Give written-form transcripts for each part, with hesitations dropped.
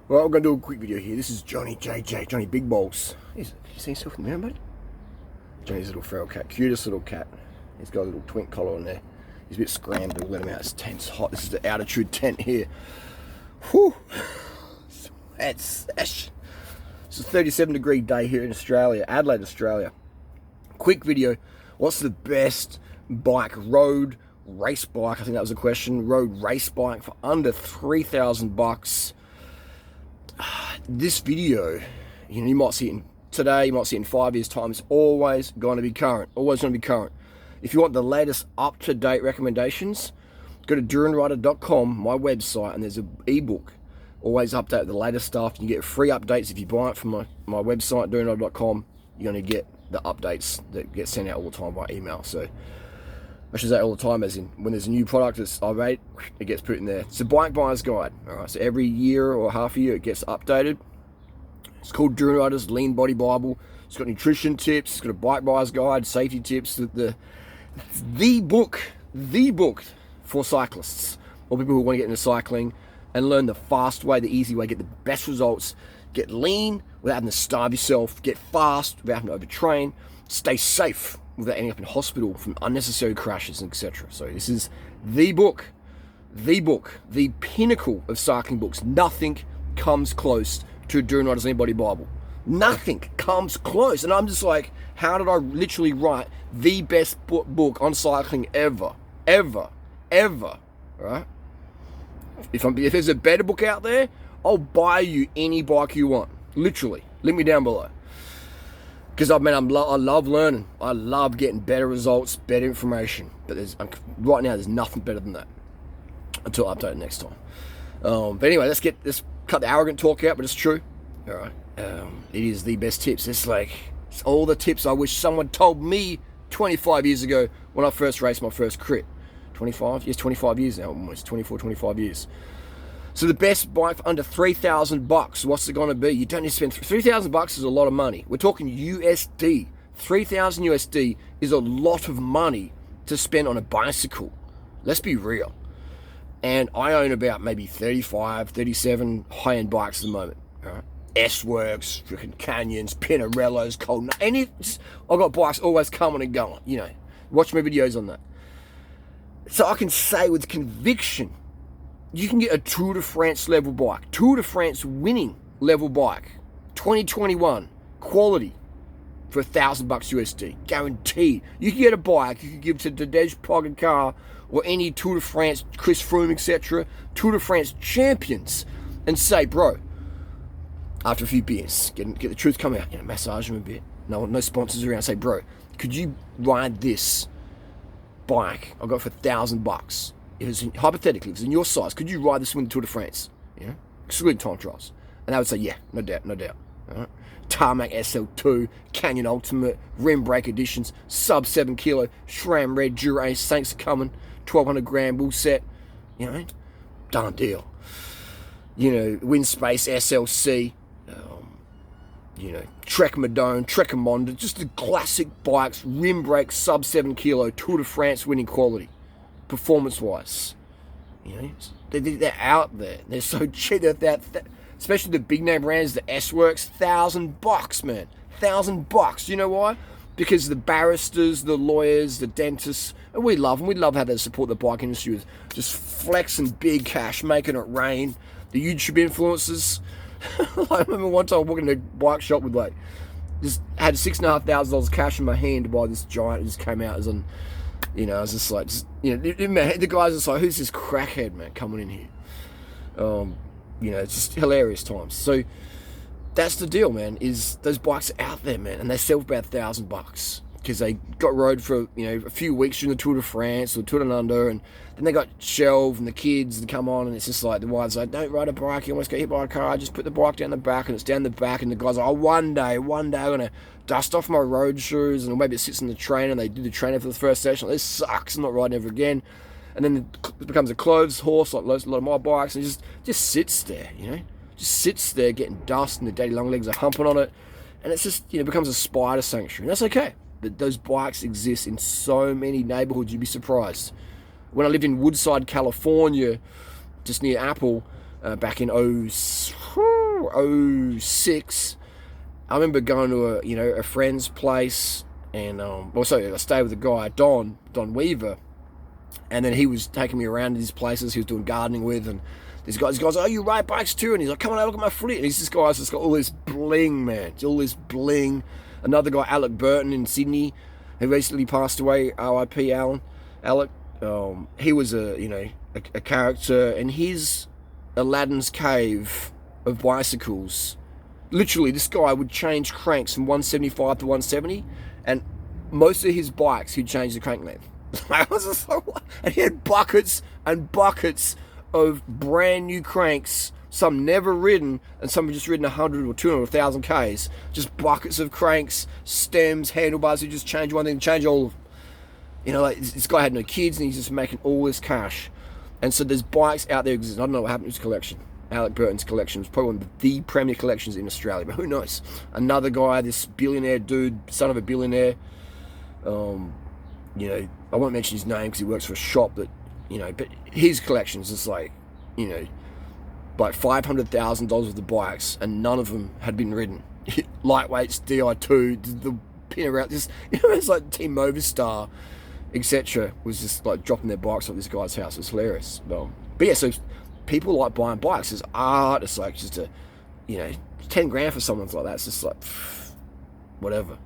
Well, I'm going to do a quick video here. This is Johnny JJ, Johnny Big Balls. You see yourself in the mirror, buddy? Johnny's little feral cat, cutest little cat. He's got a little twink collar on there. He's a bit scrammed, we'll let him out. This tent's hot. This is the altitude tent here. Whew. It's a 37-degree day here in Australia, Adelaide, Australia. Quick video. What's the best bike, road race bike? I think that was a question. Road race bike for under $3,000. This video, you might see it today, you might see it in 5 years' time. It's always going to be current. Always going to be current. If you want the latest up-to-date recommendations, go to duranrider.com, my website, and there's an ebook. Always update the latest stuff. You get free updates if you buy it from my website, duranrider.com. You're going to get the updates that get sent out all the time by email. So I should say all the time, as in when there's a new product that's I rate, it gets put in there. It's a bike buyer's guide. All right, so every year or half a year it gets updated. It's called Duran Rider's Lean Body Bible. It's got nutrition tips. It's got a bike buyer's guide, safety tips. The book for cyclists or people who want to get into cycling and learn the fast way, the easy way, get the best results, get lean without having to starve yourself, get fast without having to overtrain, stay safe without ending up in hospital from unnecessary crashes, etc. So this is the book, the pinnacle of cycling books. Nothing comes close to Duran Rider's Lean Body Bible. Nothing comes close. And I'm just like, how did I literally write the best book on cycling ever, right? If there's a better book out there, I'll buy you any bike you want. Literally, link me down below. Because I love learning. I love getting better results, better information. But right now, there's nothing better than that. Until I update it next time. But anyway, let's cut the arrogant talk out. But it's true. All right. It is the best tips. It's all the tips I wish someone told me 25 years ago when I first raced my first crit. 25? Yes, 25 years now, almost 24, 25 years. So the best bike for under $3,000. What's it going to be? You don't need to spend $3,000 is a lot of money. We're talking USD. 3,000 USD is a lot of money to spend on a bicycle. Let's be real. And I own about maybe 35, 37 high-end bikes at the moment. All right? S-Works, freaking Canyons, Pinarellos, I've got bikes always coming and going. Watch my videos on that. So I can say with conviction, you can get a Tour de France level bike, Tour de France winning level bike, 2021 quality for $1,000 USD, guaranteed. You can get a bike you can give to Tadej Pogacar or any Tour de France, Chris Froome, etc., Tour de France champions, and say, bro, after a few beers, get the truth come out, massage them a bit. No sponsors around. Say, bro, could you ride this bike I got for $1,000? Hypothetically, if it's in your size, could you ride this win the Tour de France? Excluding time trials. And I would say, yeah, no doubt. All right? Tarmac SL2, Canyon Ultimate, rim brake editions, sub 7 kilo, SRAM Red Dura-Ace, Saints are coming, 1,200 gram bull set, done deal. Windspace SLC, Trek Madone, Trek Amonda, just the classic bikes, rim brake, sub 7 kilo, Tour de France winning quality, performance-wise. They're out there. They're so cheap. Especially the big name brands, the S-Works, $1,000, man. $1,000. You know why? Because the barristers, the lawyers, the dentists, and we love them. We love how they support the bike industry with just flexing big cash, making it rain. The YouTube influencers. I remember one time walking into a bike shop with just had $6,500 cash in my hand to buy this giant. It just came out as on, I was just like, the guys just like, who's this crackhead, man, coming in here? It's just hilarious times. So that's the deal, man, is those bikes are out there, man, and they sell for about $1,000 because they got rode for, a few weeks during the Tour de France or Tour Down Under, and then they got shelved and the kids to come on, and it's just like, the wives like, don't ride a bike, you almost get hit by a car, just put the bike down the back, and it's down the back, and the guys are like, one day I'm going to dust off my road shoes, and maybe it sits in the trainer, and they do the trainer for the first session, like, this sucks, I'm not riding ever again. And then it becomes a clothes horse, like a lot of my bikes, and it just sits there, just sits there getting dust, and the daddy long legs are humping on it, and it's just, becomes a spider sanctuary, and that's okay. But those bikes exist in so many neighborhoods, you'd be surprised. When I lived in Woodside, California, just near Apple, back in '06. I remember going to a friend's place, and also I stayed with a guy, Don Weaver, and then he was taking me around to these places he was doing gardening with, and these guys, oh, you ride bikes too? And he's like, come on, have a look at my footy. And he's this guy's just got all this bling, man. It's all this bling. Another guy, Alec Burton in Sydney, who recently passed away, R.I.P. Alec. He was a character, and his Aladdin's Cave of bicycles. Literally, this guy would change cranks from 175 to 170, and most of his bikes, he'd change the crank length. I was just like, what? And he had buckets and buckets of brand new cranks, some never ridden, and some just ridden 100 or 200 or 1,000 Ks. Just buckets of cranks, stems, handlebars. He'd just change one thing, change all of them. Like this guy had no kids, and he's just making all this cash. And so there's bikes out there existing. I don't know what happened to his collection. Alec Burton's collection was probably one of the premier collections in Australia, but who knows? Another guy, this billionaire dude, son of a billionaire. I won't mention his name because he works for a shop that, but his collections is like $500,000 worth of bikes, and none of them had been ridden. Lightweights, Di2, the pin around, just it's like Team Movistar, etc. was just like dropping their bikes off this guy's house. It's hilarious. But yeah, so people like buying bikes as art. It's like just 10 grand for someone like that. It's just like whatever.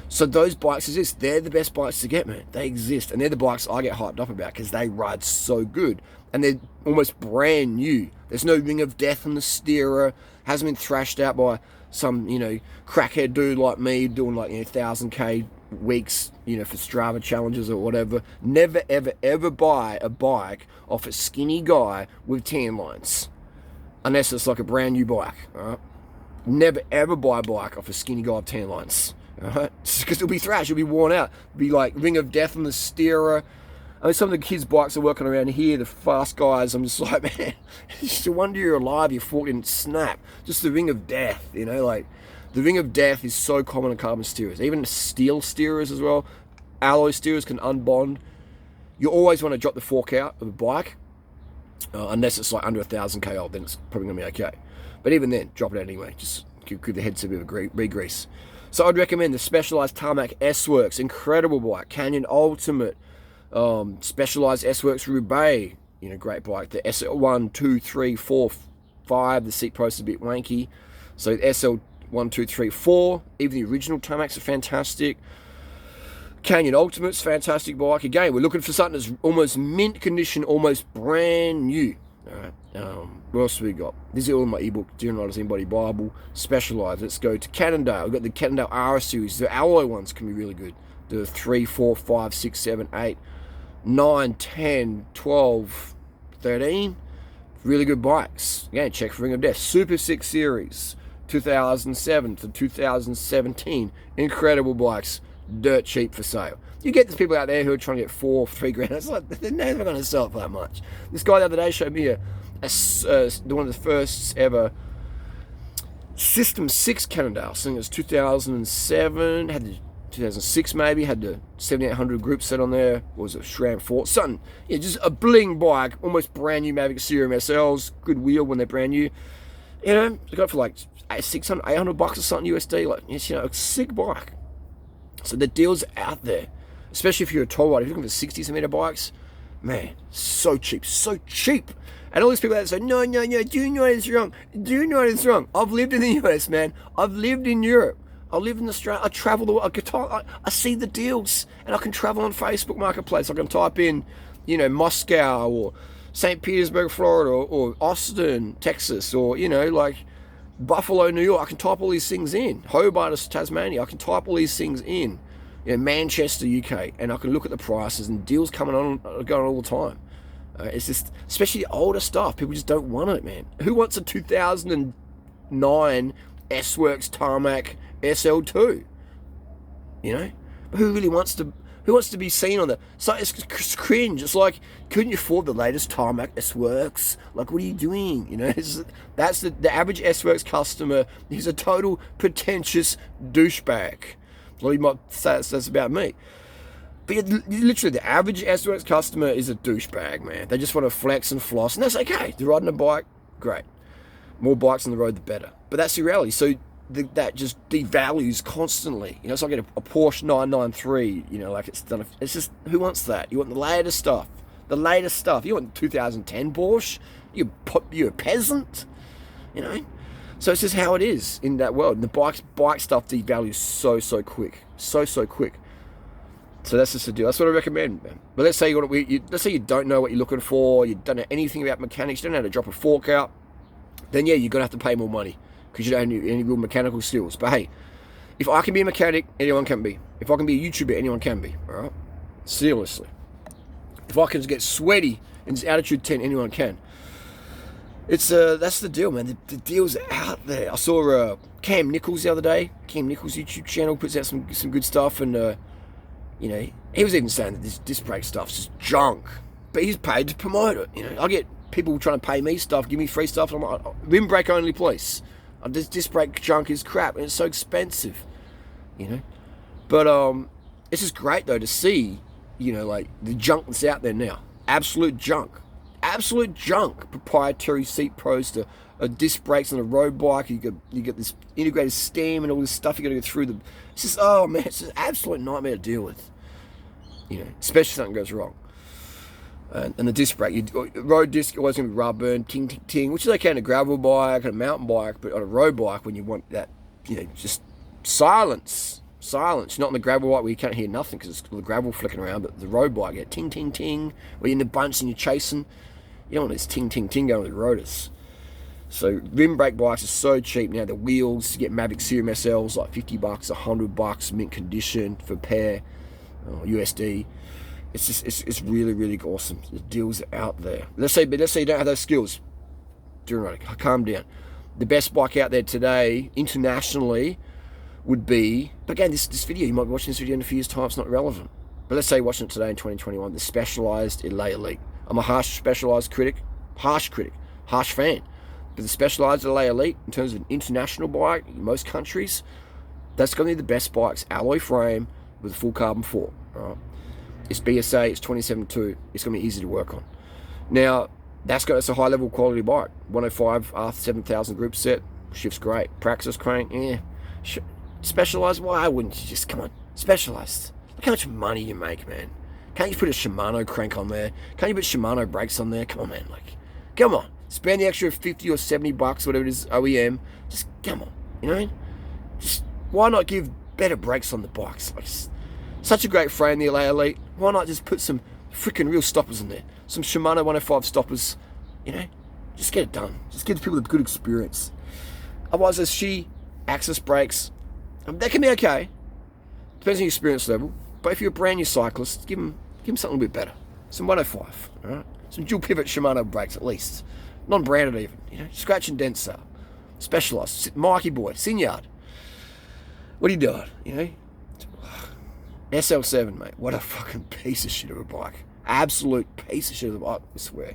So those bikes exist. They're the best bikes to get, man. They exist. And they're the bikes I get hyped up about because they ride so good. And they're almost brand new. There's no ring of death on the steerer. Hasn't been thrashed out by some, crackhead dude like me doing 1,000K weeks, for Strava challenges or whatever. Never, ever, ever buy a bike off a skinny guy with tan lines. Unless it's like a brand new bike, all right? Never, ever buy a bike off a skinny guy with tan lines. Right? Because it'll be thrashed, it'll be worn out. It'll be like ring of death on the steerer. I mean, some of the kids' bikes are working around here, the fast guys. I'm just like, man, it's a wonder you're alive, you're fucking snap. Just the ring of death, the ring of death is so common in carbon steerers. Even steel steerers as well. Alloy steerers can unbond. You always want to drop the fork out of a bike, unless it's like under 1,000K old, then it's probably going to be okay. But even then, drop it out anyway. Just give the headset a bit of a re-grease. So I'd recommend the Specialized Tarmac S-Works, incredible bike. Canyon Ultimate, Specialized S-Works Roubaix, great bike. The SL1, 2, 3, 4, 5, the seat post is a bit wanky. So SL1, 2, 3, 4, even the original Tarmacs are fantastic. Canyon Ultimate's fantastic bike. Again, we're looking for something that's almost mint condition, almost brand new. All right. What else have we got? This is all in my ebook, Dear Riders Embody Bible, Specialized. Let's go to Cannondale. We've got the Cannondale R series. The alloy ones can be really good. The 3, 4, 5, 6, 7, 8, 9, 10, 12, 13. Really good bikes. Again, check for Ring of Death. Super 6 Series, 2007 to 2017. Incredible bikes. Dirt cheap for sale. You get these people out there who are trying to get 4, 3 grand. It's like, they're never going to sell it for that much. This guy the other day showed me one of the first ever System 6 Cannondale. I think it was 2007, had the 2006 maybe, had the 7800 group set on there. What was it, SRAM 4? Something. Yeah, just a bling bike, almost brand new Mavic Serum SLs, good wheel when they're brand new. They got it for like 600, 800 bucks or something USD. Like, a sick bike. So the deals out there, especially if you're a tall rider, if you're looking for 60 centimeter bikes, man, so cheap. And all these people that say, no, do you know it's wrong? I've lived in the US, man. I've lived in Europe. I live in Australia. I travel the world. I see the deals, and I can travel on Facebook Marketplace. I can type in, Moscow or St. Petersburg, Florida, or Austin, Texas, or, like Buffalo, New York. I can type all these things in. Hobart, Tasmania. I can type all these things in. Manchester, UK, and I can look at the prices and deals going on all the time. It's just, especially the older stuff, people just don't want it, man. Who wants a 2009 S-Works Tarmac SL2? Who wants to be seen on that? So it's cringe. It's like, couldn't you afford the latest Tarmac S-Works? Like, what are you doing? That's the average S-Works customer is a total pretentious douchebag. Well, you might say that's about me. But literally, the average S-Works customer is a douchebag, man. They just want to flex and floss, and that's okay. They're riding a bike, great. More bikes on the road, the better. But that's the reality. So that just devalues constantly. You know, it's like a Porsche 993. You know, like it's done. It's just, who wants that? You want the latest stuff. The latest stuff. You want 2010 Porsche? You're a peasant. You know. So it's just how it is in that world. And the bike stuff devalues so quick, so quick. So that's just the deal. That's what I recommend, man. But let's say let's say you don't know what you're looking for. You don't know anything about mechanics. You don't know how to drop a fork out. Then yeah, you're gonna have to pay more money because you don't have any real mechanical skills. But hey, if I can be a mechanic, anyone can be. If I can be a YouTuber, anyone can be. All right, seriously. If I can get sweaty in this Attitude 10, anyone can. It's that's the deal, man. The deal's out there. I saw Cam Nichols the other day. Cam Nichols' YouTube channel puts out some good stuff, and you know, he was even saying that this disc brake stuff's just junk, but he's paid to promote it. You know, I get people trying to pay me stuff, give me free stuff. I'm like, rim brake only, please. This disc brake junk is crap, and it's so expensive. You know, but it's just great though to see, you know, like the junk that's out there now. Absolute junk. Proprietary seat pros to disc brakes on a road bike. You get this integrated steam and all this stuff you got to go through. It's just, oh man, it's just an absolute nightmare to deal with. You know, especially if something goes wrong. And the disc brake, road disc always going to be rubber and ting ting ting, which is okay on a gravel bike and a mountain bike, but on a road bike when you want that, you know, just silence. Not on the gravel bike where you can't hear nothing because it's the gravel flicking around, but the road bike, yeah, ting ting ting, where you're in the bunch and you're chasing. You don't want this ting ting ting going with the rotors. So rim brake bikes are so cheap now. The wheels, you get Mavic Serum SLs like $50, $100, mint condition for a pair, USD. It's just it's really awesome. The deals are out there. Let's say you don't have those skills. Calm down. The best bike out there today internationally would be, but again, this video, you might be watching this video in a few years' time, it's not relevant. But let's say you're watching it today in 2021, the Specialized Elite. I'm a harsh Specialized harsh fan. But the Specialized Elite, in terms of an international bike, in most countries, that's going to be the best bikes. Alloy frame with a full carbon fork. Right? It's BSA, it's 27.2. It's going to be easy to work on. Now, that's a high level quality bike. 105 R7000 group set, shifts great. Praxis crank, yeah. Specialized, why wouldn't you just, come on, Specialized. Look how much money you make, man. Can't you put a Shimano crank on there? Can't you put Shimano brakes on there? Come on, man, like, come on. Spend the extra 50 or 70 bucks, whatever it is, OEM. Just, come on, you know what I mean? Just, why not give better brakes on the bikes? Like, such a great frame, the LA Elite. Why not just put some freaking real stoppers in there? Some Shimano 105 stoppers, you know? Just get it done. Just give people a good experience. Otherwise, there's Axis brakes. They can be okay. Depends on your experience level. But if you're a brand new cyclist, give them something a little bit better. Some 105, all right? Some dual pivot Shimano brakes at least. Non-branded even, you know? Scratch and dent stuff. Specialized. Mikey boy, Sinyard. What are you doing, you know? SL7, mate. What a fucking piece of shit of a bike. Absolute piece of shit of a bike, I swear.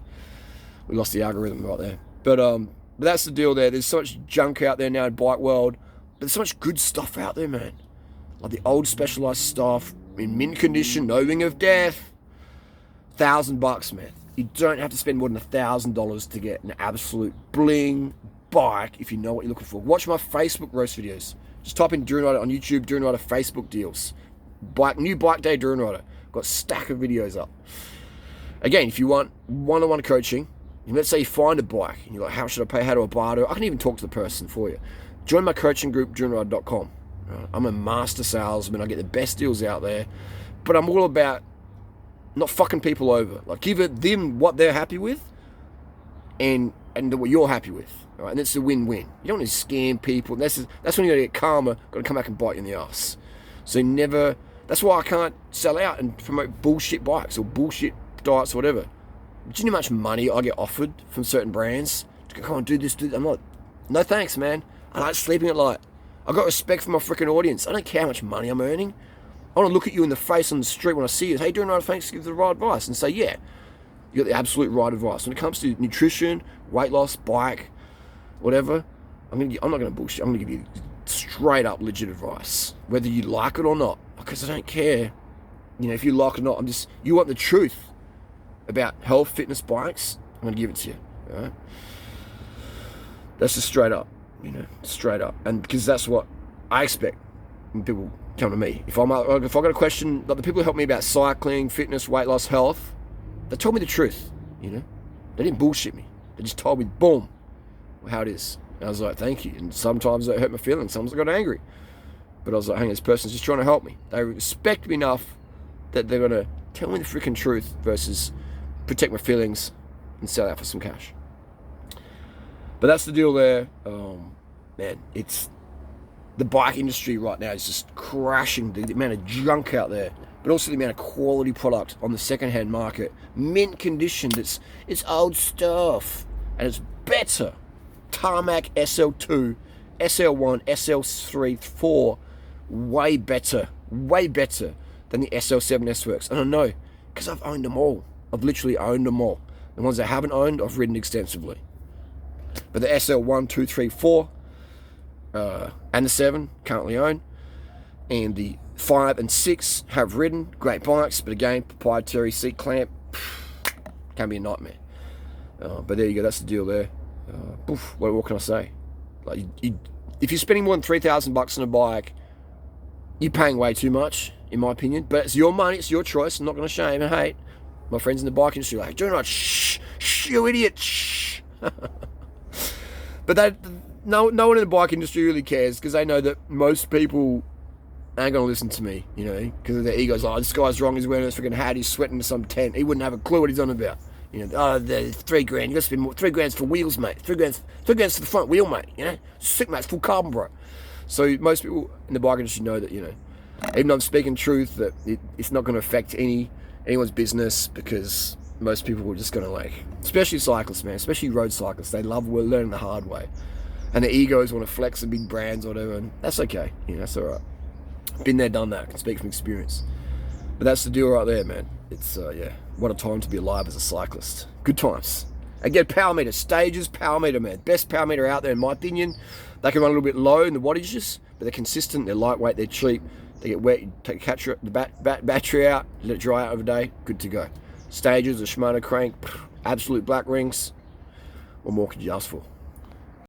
We lost the algorithm right there. But that's the deal there. There's so much junk out there now in bike world. But there's so much good stuff out there, man. Like the old Specialized stuff in mint condition, no ring of death. $1,000, man. You don't have to spend more than $1,000 to get an absolute bling bike if you know what you're looking for. Watch my Facebook roast videos. Just type in Durian Rider on YouTube, Durian Rider Facebook deals. New bike day Durian Rider. Got a stack of videos up. Again, if you want one-on-one coaching, let's say you find a bike and you're like, how should I pay? How do I buy it? I can even talk to the person for you. Join my coaching group, DurianRider.com. I'm a master salesman. I get the best deals out there. But I'm all about not fucking people over. Like, give them what they're happy with and what you're happy with. Right? And it's a win-win. You don't want to scam people. That's when you got to get karma. Got to come back and bite you in the ass. So never... That's why I can't sell out and promote bullshit bikes or bullshit diets or whatever. Do you know how much money I get offered from certain brands? To go, come on, do this, do that. I'm like, no thanks, man. I like sleeping at night. I got respect for my freaking audience. I don't care how much money I'm earning. I want to look at you in the face on the street when I see you. Hey, Durian Rider, thanks, give the right advice. And say, yeah, you got the absolute right advice. When it comes to nutrition, weight loss, bike, whatever, I'm not going to bullshit. I'm going to give you straight up legit advice. Whether you like it or not. Because I don't care. You know, if you like it or not, you want the truth about health, fitness, bikes, I'm going to give it to you. All right? That's just straight up, straight up. And because that's what I expect when people come to me. If I got a question, like the people who help me about cycling, fitness, weight loss, health, they told me the truth, They didn't bullshit me. They just told me, boom, how it is. And I was like, thank you. And sometimes it hurt my feelings. Sometimes I got angry. But I was like, hey, this person's just trying to help me. They respect me enough that they're going to tell me the freaking truth versus protect my feelings and sell out for some cash. But that's the deal there. Man, it's the bike industry right now is just crashing. The amount of junk out there, but also the amount of quality product on the second-hand market, mint condition. It's old stuff, and it's better. Tarmac SL2, SL1, SL3, 4, way better than the SL7 S-Works. And I know, because I've owned them all. I've literally owned them all. The ones I haven't owned, I've ridden extensively. But the SL1, 2, 3, 4, and the 7 currently own, and the 5 and 6 have ridden. Great bikes, but again, proprietary seat clamp can be a nightmare. But there you go. That's the deal there. What can I say? Like, if you're spending more than $3,000 on a bike, you're paying way too much, in my opinion. But it's your money, it's your choice. I'm not going to shame and hate. My friends in the bike industry are like, do not, shh, you idiot, shh. But no one in the bike industry really cares, because they know that most people ain't going to listen to me, because their ego's like, oh, this guy's wrong, he's wearing this freaking hat, he's sweating in some tent, he wouldn't have a clue what he's on about. The $3,000, you got to spend more, $3,000 for wheels, mate, $3,000 for the front wheel, mate, sick, mate, it's full carbon, bro. So most people in the bike industry know that, even though I'm speaking truth, that it's not going to affect anyone's business, because most people are just going to especially cyclists, man, especially road cyclists, they love learning the hard way. And their egos want to flex the big brands or whatever, and that's okay, that's all right. Been there, done that, I can speak from experience. But that's the deal right there, man. It's, what a time to be alive as a cyclist. Good times. And get power meter, Stages power meter, man. Best power meter out there, in my opinion. They can run a little bit low in the wattages, but they're consistent, they're lightweight, they're cheap. They get wet, you take the battery out, let it dry out over the day, good to go. Stages, a Shimano crank, absolute black rings. What more could you ask for?